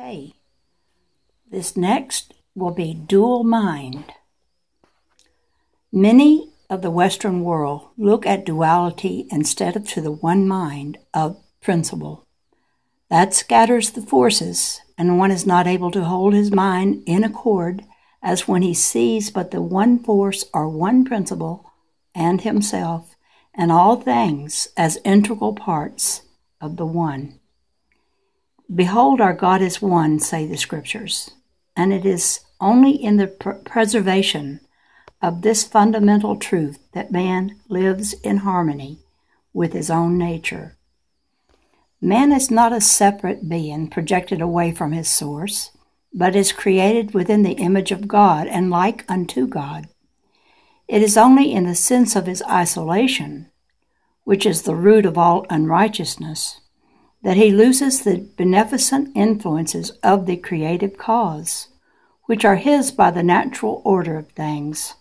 Okay, this next will be dual mind. Many of the Western world look at duality instead of to the one mind of principle. That scatters the forces, and one is not able to hold his mind in accord as when he sees but the one force or one principle and himself and all things as integral parts of the one. Behold, our God is one, say the Scriptures, and it is only in the preservation of this fundamental truth that man lives in harmony with his own nature. Man is not a separate being projected away from his source, but is created within the image of God and like unto God. It is only in the sense of his isolation, which is the root of all unrighteousness, that he loses the beneficent influences of the creative cause, which are his by the natural order of things.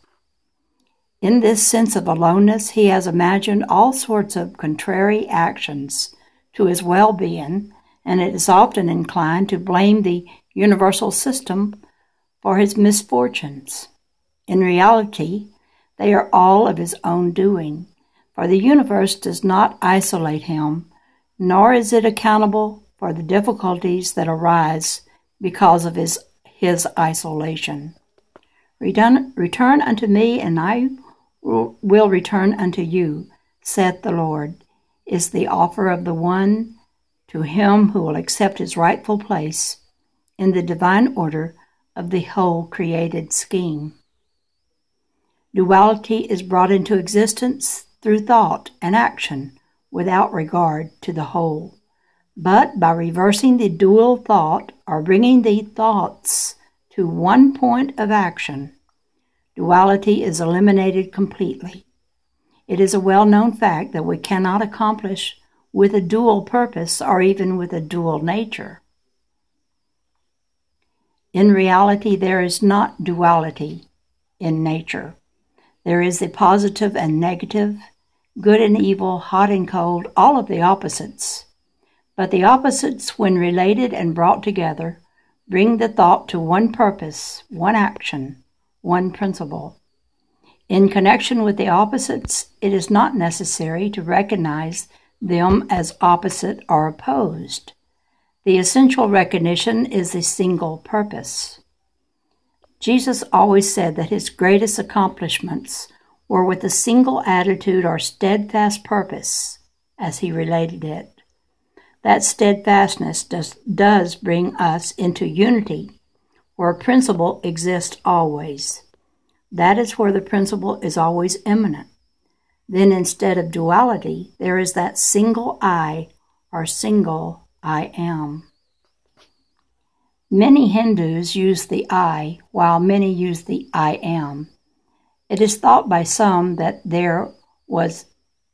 In this sense of aloneness, he has imagined all sorts of contrary actions to his well-being, and it is often inclined to blame the universal system for his misfortunes. In reality, they are all of his own doing, for the universe does not isolate him, nor is it accountable for the difficulties that arise because of his isolation. Return unto me, and I will return unto you, saith the Lord, is the offer of the one to him who will accept his rightful place in the divine order of the whole created scheme. Duality is brought into existence through thought and action without regard to the whole. But by reversing the dual thought or bringing the thoughts to one point of action, duality is eliminated completely. It is a well-known fact that we cannot accomplish with a dual purpose or even with a dual nature. In reality, there is not duality in nature. There is the positive and negative, good and evil, hot and cold, all of the opposites. But the opposites, when related and brought together, bring the thought to one purpose, one action, one principle. In connection with the opposites, it is not necessary to recognize them as opposite or opposed. The essential recognition is a single purpose. Jesus always said that his greatest accomplishments were with a single attitude or steadfast purpose, as he related it. That steadfastness does bring us into unity, where principle exists always. That is where the principle is always immanent. Then instead of duality, there is that single I, or single I am. Many Hindus use the I, while many use the I am. It is thought by some that there was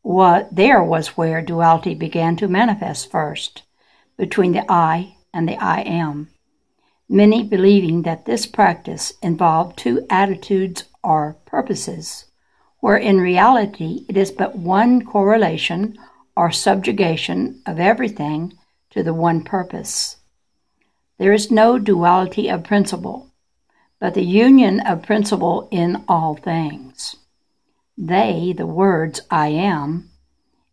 where duality began to manifest first, between the I and the I am. Many believing that this practice involved two attitudes or purposes, where in reality it is but one correlation or subjugation of everything to the one purpose. There is no duality of principle, but the union of principle in all things. They, the words I am,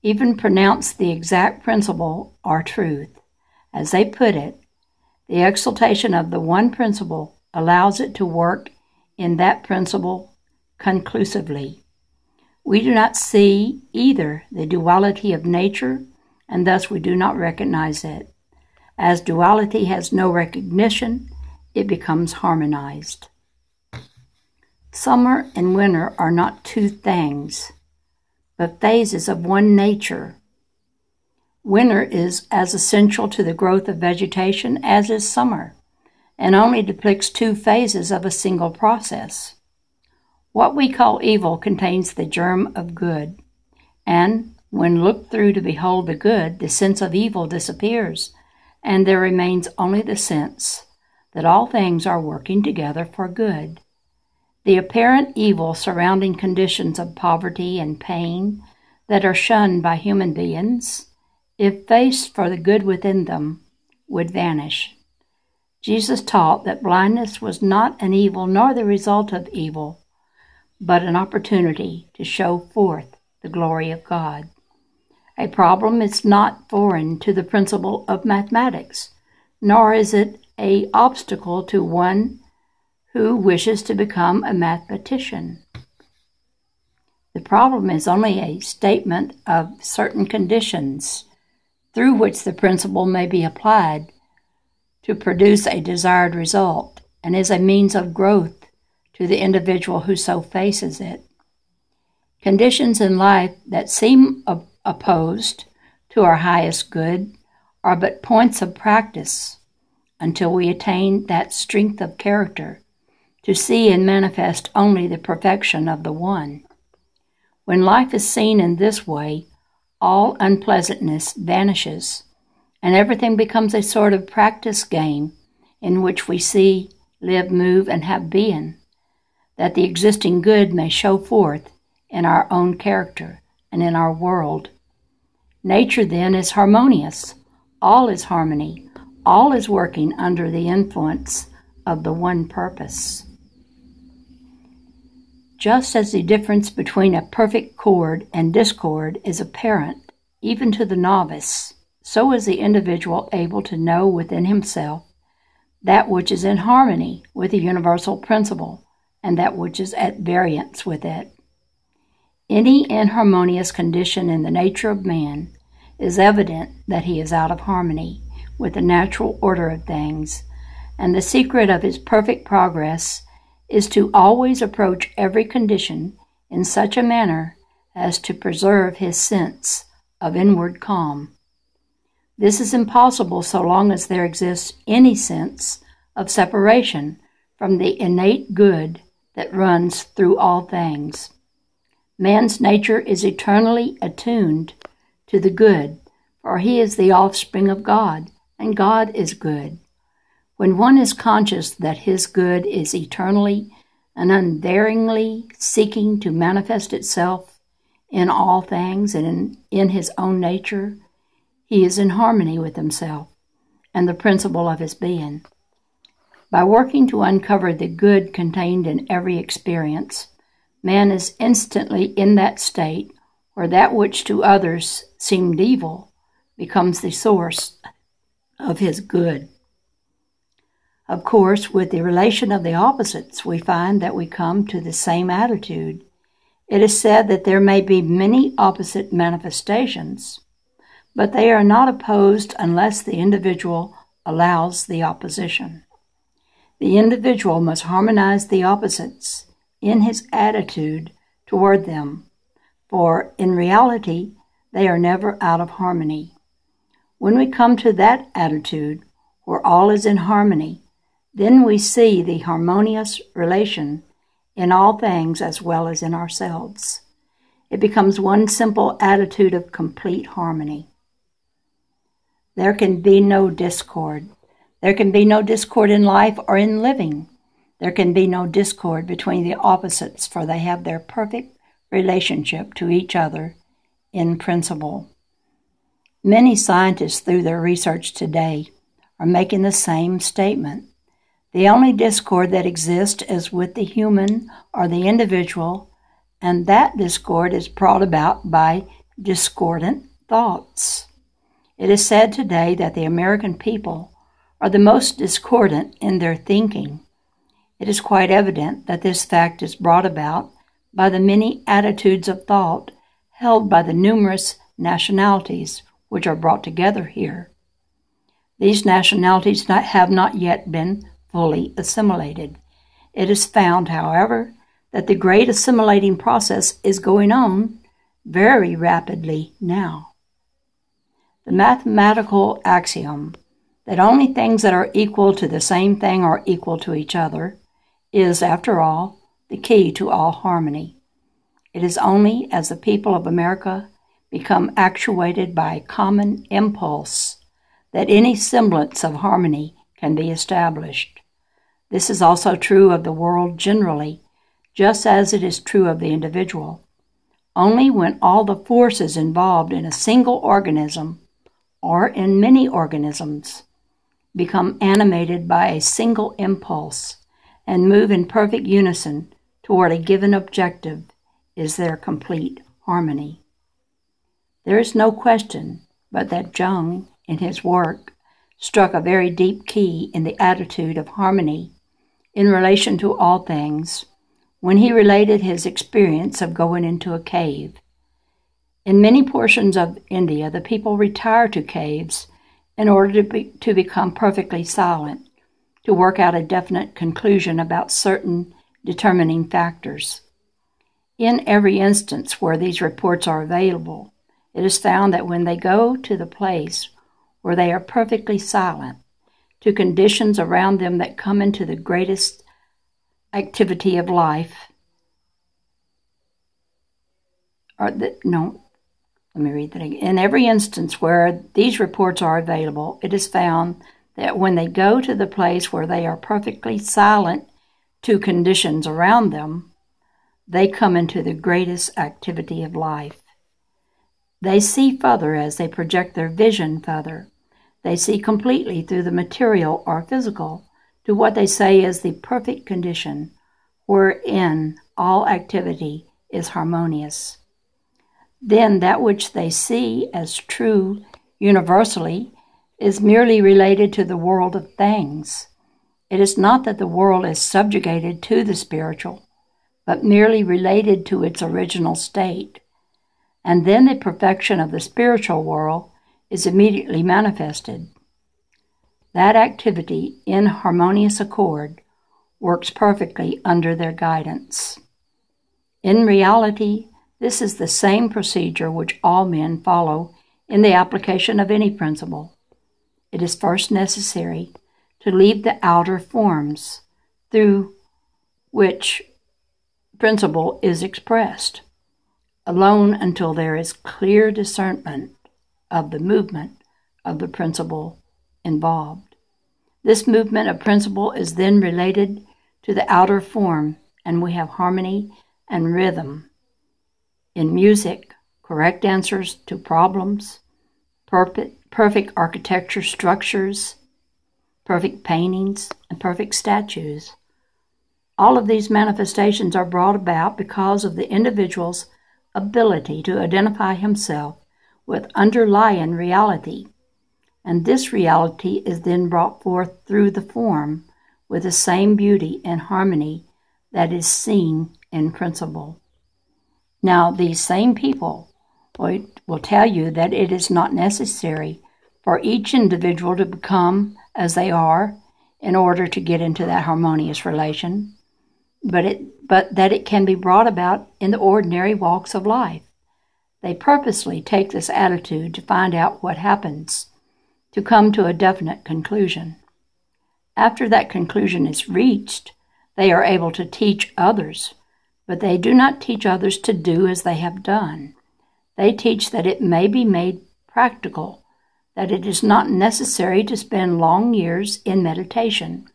even pronounce the exact principle or truth. As they put it, the exaltation of the one principle allows it to work in that principle conclusively. We do not see either the duality of nature, and thus we do not recognize it. As duality has no recognition, it becomes harmonized. Summer and winter are not two things, but phases of one nature. Winter is as essential to the growth of vegetation as is summer, and only depicts two phases of a single process. What we call evil contains the germ of good, and when looked through to behold the good, the sense of evil disappears, and there remains only the sense that all things are working together for good. The apparent evil surrounding conditions of poverty and pain that are shunned by human beings, if faced for the good within them, would vanish. Jesus taught that blindness was not an evil nor the result of evil, but an opportunity to show forth the glory of God. A problem is not foreign to the principle of mathematics, nor is it an obstacle to one who wishes to become a mathematician. The problem is only a statement of certain conditions through which the principle may be applied to produce a desired result, and is a means of growth to the individual who so faces it. Conditions in life that seem opposed to our highest good are but points of practice until we attain that strength of character to see and manifest only the perfection of the One. When life is seen in this way, all unpleasantness vanishes, and everything becomes a sort of practice game in which we see, live, move, and have being, that the existing good may show forth in our own character and in our world. Nature, then, is harmonious. All is harmony. All is working under the influence of the one purpose. Just as the difference between a perfect chord and discord is apparent, even to the novice, so is the individual able to know within himself that which is in harmony with the universal principle and that which is at variance with it. Any inharmonious condition in the nature of man is evident that he is out of harmony with the natural order of things, and the secret of his perfect progress is to always approach every condition in such a manner as to preserve his sense of inward calm. This is impossible so long as there exists any sense of separation from the innate good that runs through all things. Man's nature is eternally attuned to the good, for he is the offspring of God, and God is good. When one is conscious that his good is eternally and unvaryingly seeking to manifest itself in all things and in his own nature, he is in harmony with himself and the principle of his being. By working to uncover the good contained in every experience, man is instantly in that state where that which to others seemed evil becomes the source of his good. Of course, with the relation of the opposites, we find that we come to the same attitude. It is said that there may be many opposite manifestations, but they are not opposed unless the individual allows the opposition. The individual must harmonize the opposites in his attitude toward them, for in reality they are never out of harmony. When we come to that attitude where all is in harmony, then we see the harmonious relation in all things as well as in ourselves. It becomes one simple attitude of complete harmony. There can be no discord. There can be no discord in life or in living. There can be no discord between the opposites, for they have their perfect relationship to each other in principle. Many scientists, through their research today, are making the same statement. The only discord that exists is with the human or the individual, and that discord is brought about by discordant thoughts. It is said today that the American people are the most discordant in their thinking. It is quite evident that this fact is brought about by the many attitudes of thought held by the numerous nationalities which are brought together here. These nationalities have not yet been fully assimilated. It is found, however, that the great assimilating process is going on very rapidly now. The mathematical axiom that only things that are equal to the same thing are equal to each other is, after all, the key to all harmony. It is only as the people of America become actuated by a common impulse that any semblance of harmony can be established. This is also true of the world generally, just as it is true of the individual. Only when all the forces involved in a single organism or in many organisms become animated by a single impulse, and move in perfect unison toward a given objective is their complete harmony. There is no question but that Jung, in his work, struck a very deep key in the attitude of harmony in relation to all things when he related his experience of going into a cave. In many portions of India, the people retire to caves in order to become perfectly silent, to work out a definite conclusion about certain determining factors. In every instance where these reports are available, it is found that when they go to the place where they are perfectly silent, to conditions around them that come into the greatest activity of life, let me read that again. In every instance where these reports are available, it is found that when they go to the place where they are perfectly silent to conditions around them, they come into the greatest activity of life. They see further as they project their vision further. They see completely through the material or physical to what they say is the perfect condition wherein all activity is harmonious. Then that which they see as true universally is merely related to the world of things. It is not that the world is subjugated to the spiritual, but merely related to its original state. And then the perfection of the spiritual world is immediately manifested. That activity, in harmonious accord, works perfectly under their guidance. In reality, this is the same procedure which all men follow in the application of any principle. It is first necessary to leave the outer forms through which principle is expressed, alone until there is clear discernment of the movement of the principle involved. This movement of principle is then related to the outer form, and we have harmony and rhythm. In music, correct answers to problems, perfect architecture structures, perfect paintings, and perfect statues. All of these manifestations are brought about because of the individual's ability to identify himself with underlying reality, and this reality is then brought forth through the form with the same beauty and harmony that is seen in principle. Now, these same people will tell you that it is not necessary for each individual to become as they are in order to get into that harmonious relation, but that it can be brought about in the ordinary walks of life. They purposely take this attitude to find out what happens, to come to a definite conclusion. After that conclusion is reached, they are able to teach others, but they do not teach others to do as they have done. They teach that it may be made practical, that it is not necessary to spend long years in meditation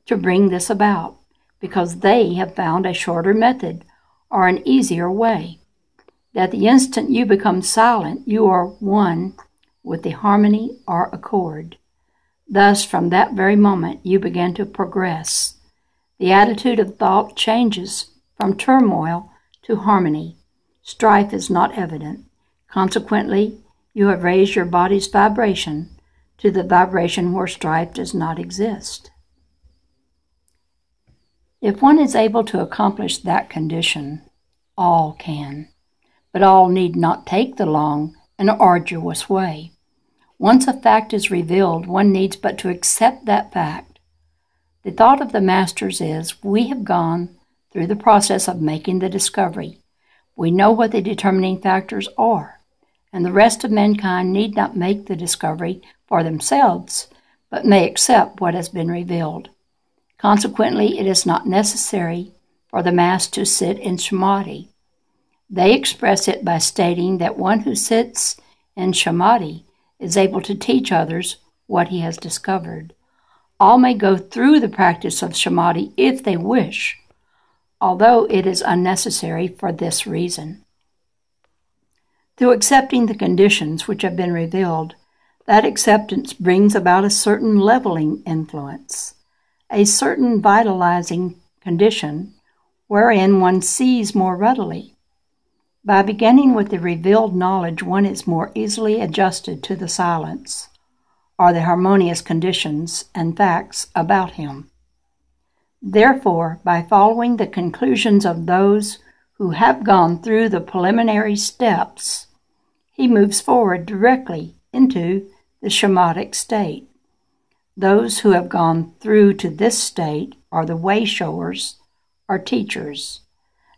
to bring this about, because they have found a shorter method or an easier way. That the instant you become silent, you are one with the harmony or accord. Thus, from that very moment, you begin to progress. The attitude of thought changes from turmoil to harmony. Strife is not evident. Consequently, you have raised your body's vibration to the vibration where strife does not exist. If one is able to accomplish that condition, all can, but all need not take the long and arduous way. Once a fact is revealed, one needs but to accept that fact. The thought of the masters is, we have gone through the process of making the discovery. We know what the determining factors are, and the rest of mankind need not make the discovery for themselves, but may accept what has been revealed. Consequently, it is not necessary for the mass to sit in samadhi. They express it by stating that one who sits in samadhi is able to teach others what he has discovered. All may go through the practice of samadhi if they wish, although it is unnecessary for this reason. Through accepting the conditions which have been revealed, That acceptance brings about a certain leveling influence, a certain vitalizing condition wherein one sees more readily. By beginning with the revealed knowledge, one is more easily adjusted to the silence, or the harmonious conditions and facts about him. Therefore, by following the conclusions of those who have gone through the preliminary steps, he moves forward directly into the shamanic state. Those who have gone through to this state are the way-showers or teachers,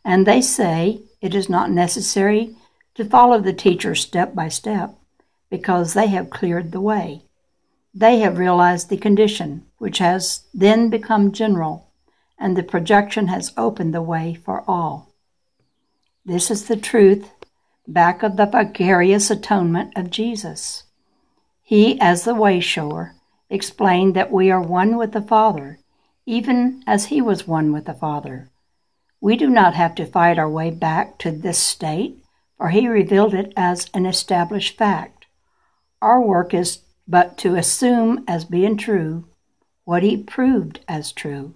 and they say it is not necessary to follow the teacher step by step because they have cleared the way. They have realized the condition, which has then become general, and the projection has opened the way for all. This is the truth back of the vicarious atonement of Jesus. He, as the way-shower, explained that we are one with the Father, even as he was one with the Father. We do not have to fight our way back to this state, for he revealed it as an established fact. Our work is but to assume as being true what he proved as true.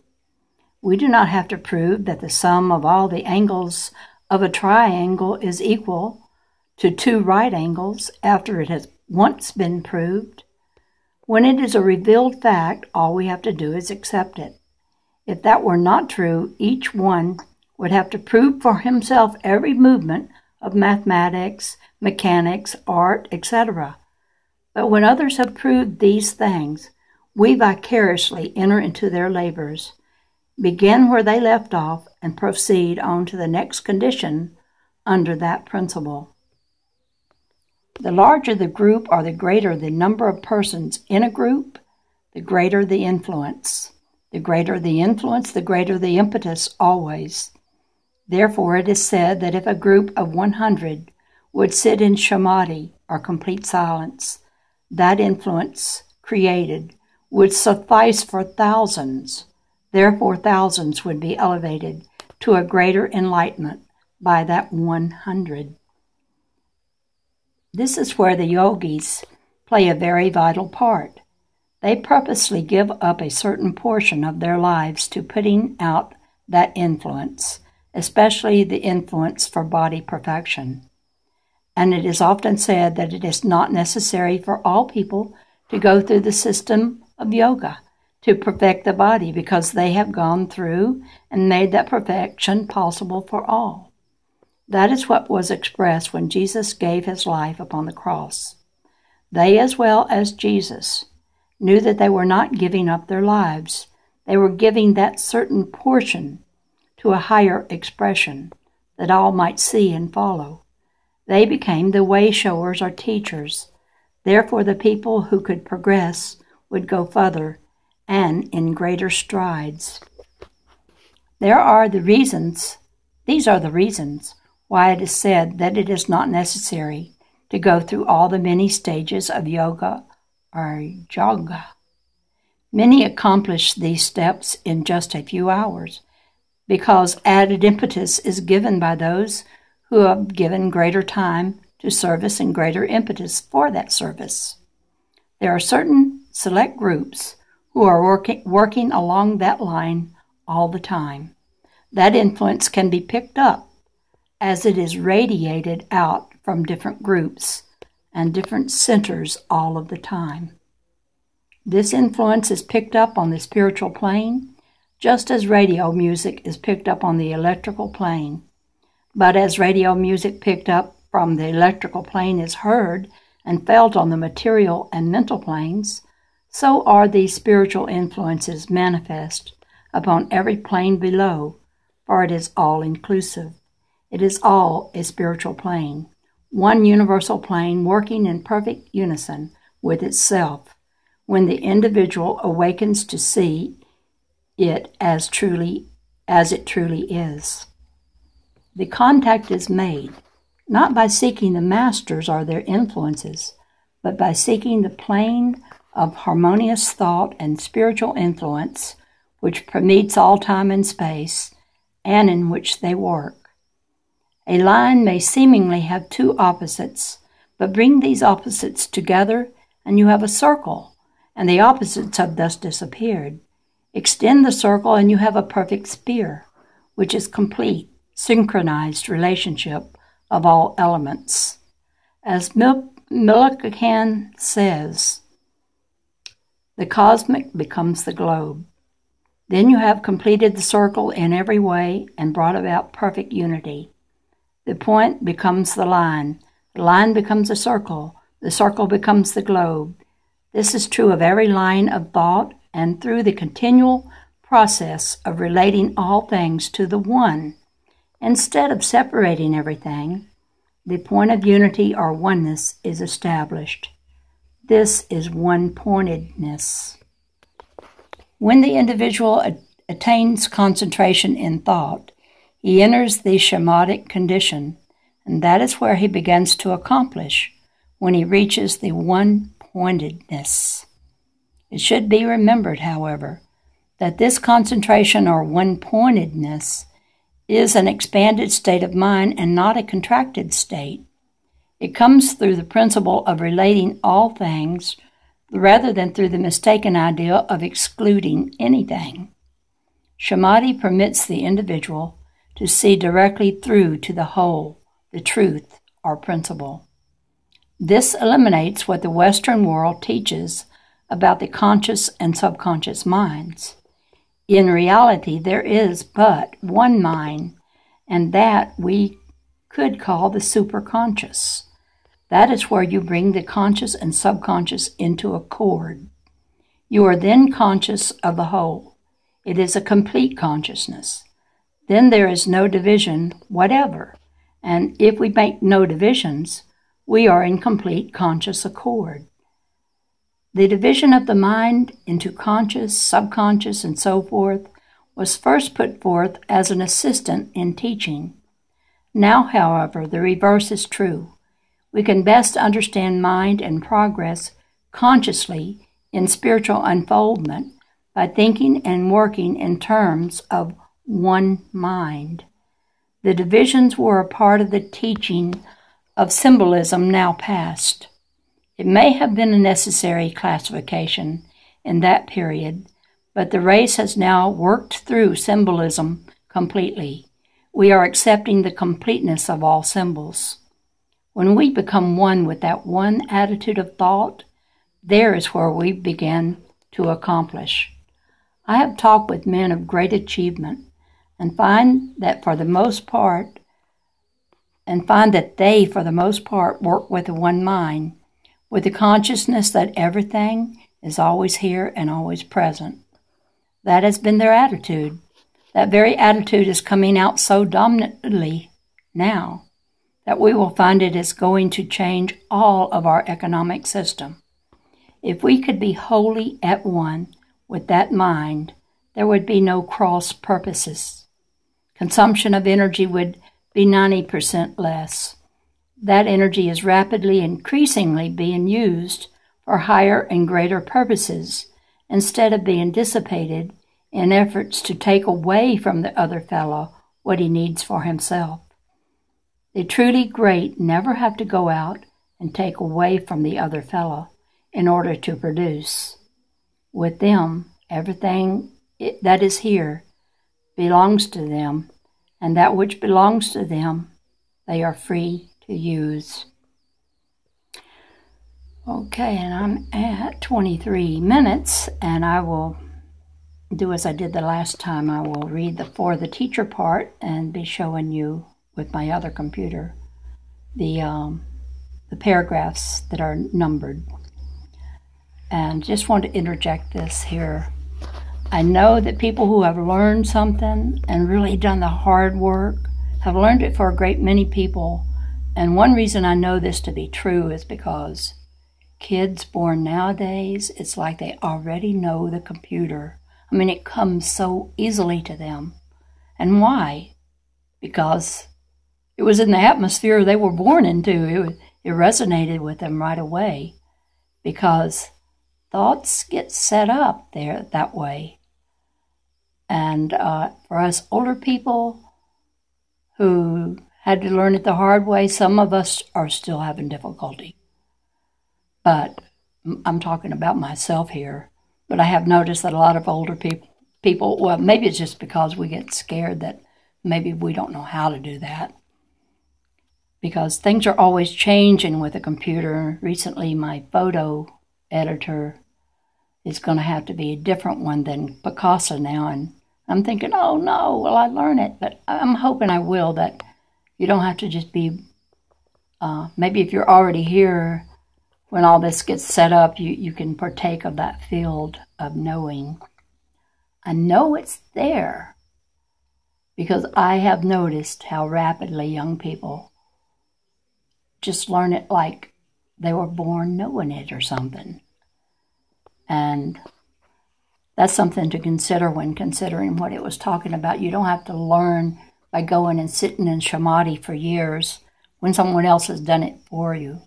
We do not have to prove that the sum of all the angles of a triangle is equal to 2 right angles after it has once been proved. When it is a revealed fact, all we have to do is accept it. If that were not true, each one would have to prove for himself every movement of mathematics, mechanics, art, etc. But when others have proved these things, we vicariously enter into their labors, begin where they left off, and proceed on to the next condition under that principle. The larger the group or the greater the number of persons in a group, the greater the influence. The greater the influence, the greater the impetus always. Therefore it is said that if a group of 100 would sit in samadhi, or complete silence, that influence created would suffice for thousands. Therefore thousands would be elevated to a greater enlightenment by that 100. This is where the yogis play a very vital part. They purposely give up a certain portion of their lives to putting out that influence, especially the influence for body perfection. And it is often said that it is not necessary for all people to go through the system of yoga to perfect the body because they have gone through and made that perfection possible for all. That is what was expressed when Jesus gave his life upon the cross. They, as well as Jesus, knew that they were not giving up their lives. They were giving that certain portion to a higher expression that all might see and follow. They became the way-showers or teachers. Therefore, the people who could progress would go further and in greater strides. These are the reasons why it is said that it is not necessary to go through all the many stages of yoga or yoga. Many accomplish these steps in just a few hours because added impetus is given by those who have given greater time to service and greater impetus for that service. There are certain select groups who are working along that line all the time. That influence can be picked up as it is radiated out from different groups and different centers all of the time. This influence is picked up on the spiritual plane, just as radio music is picked up on the electrical plane. But as radio music picked up from the electrical plane is heard and felt on the material and mental planes, so are these spiritual influences manifest upon every plane below, for it is all-inclusive. It is all a spiritual plane, one universal plane working in perfect unison with itself, when the individual awakens to see it as it truly is. The contact is made, not by seeking the masters or their influences, but by seeking the plane of harmonious thought and spiritual influence which permeates all time and space, and in which they work. A line may seemingly have two opposites, but bring these opposites together and you have a circle, and the opposites have thus disappeared. Extend the circle, and you have a perfect sphere, which is complete, synchronized relationship of all elements. As Millikan says, the cosmic becomes the globe. Then you have completed the circle in every way and brought about perfect unity. The point becomes the line becomes a circle, the circle becomes the globe. This is true of every line of thought and through the continual process of relating all things to the one. Instead of separating everything, the point of unity or oneness is established. This is one-pointedness. When the individual attains concentration in thought, he enters the samadhic condition, and that is where he begins to accomplish when he reaches the one-pointedness. It should be remembered, however, that this concentration or one-pointedness is an expanded state of mind and not a contracted state. It comes through the principle of relating all things rather than through the mistaken idea of excluding anything. Samadhi permits the individual to see directly through to the whole, the truth or principle. This eliminates what the Western world teaches about the conscious and subconscious minds. In reality, there is but one mind, and that we could call the superconscious. That is where you bring the conscious and subconscious into accord. You are then conscious of the whole. It is a complete consciousness. Then there is no division whatever, and if we make no divisions, we are in complete conscious accord. The division of the mind into conscious, subconscious, and so forth was first put forth as an assistant in teaching. Now, however, the reverse is true. We can best understand mind and progress consciously in spiritual unfoldment by thinking and working in terms of one mind. The divisions were a part of the teaching of symbolism now past. It may have been a necessary classification in that period, but the race has now worked through symbolism completely. We are accepting the completeness of all symbols. When we become one with that one attitude of thought, there is where we begin to accomplish. I have talked with men of great achievement and find that they, for the most part, work with one mind, with the consciousness that everything is always here and always present. That has been their attitude. That very attitude is coming out so dominantly now that we will find it is going to change all of our economic system. If we could be wholly at one with that mind, there would be no cross purposes. Consumption of energy would be 90% less. That energy is rapidly increasingly being used for higher and greater purposes instead of being dissipated in efforts to take away from the other fellow what he needs for himself. The truly great never have to go out and take away from the other fellow in order to produce. With them, everything that is here belongs to them, and that which belongs to them, they are free to use. Okay, and I'm at 23 minutes, and I will do as I did the last time. I will read the For the Teacher part and be showing you with my other computer the paragraphs that are numbered. And just want to interject this here. I know that people who have learned something and really done the hard work have learned it for a great many people. And one reason I know this to be true is because kids born nowadays, it's like they already know the computer. I mean, it comes so easily to them. And why? Because it was in the atmosphere they were born into. It resonated with them right away because thoughts get set up there that way. And for us older people who had to learn it the hard way, some of us are still having difficulty. But I'm talking about myself here, but I have noticed that a lot of older people, well, maybe it's just because we get scared that maybe we don't know how to do that. Because things are always changing with a computer. Recently, my photo editor is going to have to be a different one than Picasa now. And I'm thinking, oh no, will I learn it? But I'm hoping I will, that you don't have to just be, maybe if you're already here, when all this gets set up, you can partake of that field of knowing. I know it's there because I have noticed how rapidly young people just learn it like they were born knowing it or something. And that's something to consider when considering what it was talking about. You don't have to learn by going and sitting in Samadhi for years when someone else has done it for you.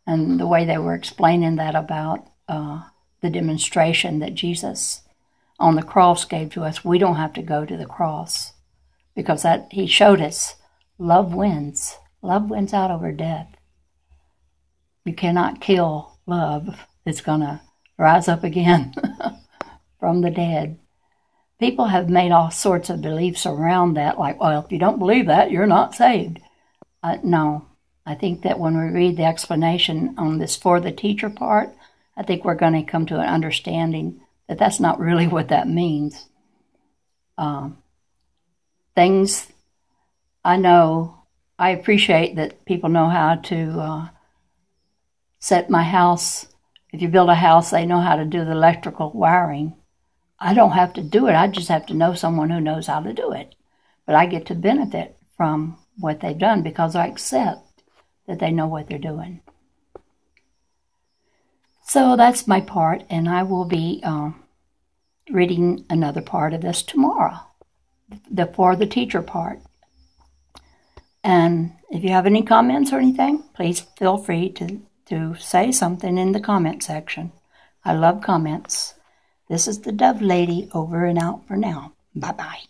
And the way they were explaining that about the demonstration that Jesus on the cross gave to us, we don't have to go to the cross because that he showed us love wins. Love wins out over death. You cannot kill love. It's going to rise up again from the dead. People have made all sorts of beliefs around that, like, well, if you don't believe that, you're not saved. No, I think that when we read the explanation on this for the teacher part, I think we're going to come to an understanding that that's not really what that means. Things I know, I appreciate that people know how to set my house. If you build a house, they know how to do the electrical wiring. I don't have to do it. I just have to know someone who knows how to do it. But I get to benefit from what they've done because I accept that they know what they're doing. So that's my part, and I will be reading another part of this tomorrow, the for the teacher part. And if you have any comments or anything, please feel free to say something in the comment section. I love comments. This is the Dove Lady over and out for now. Bye-bye.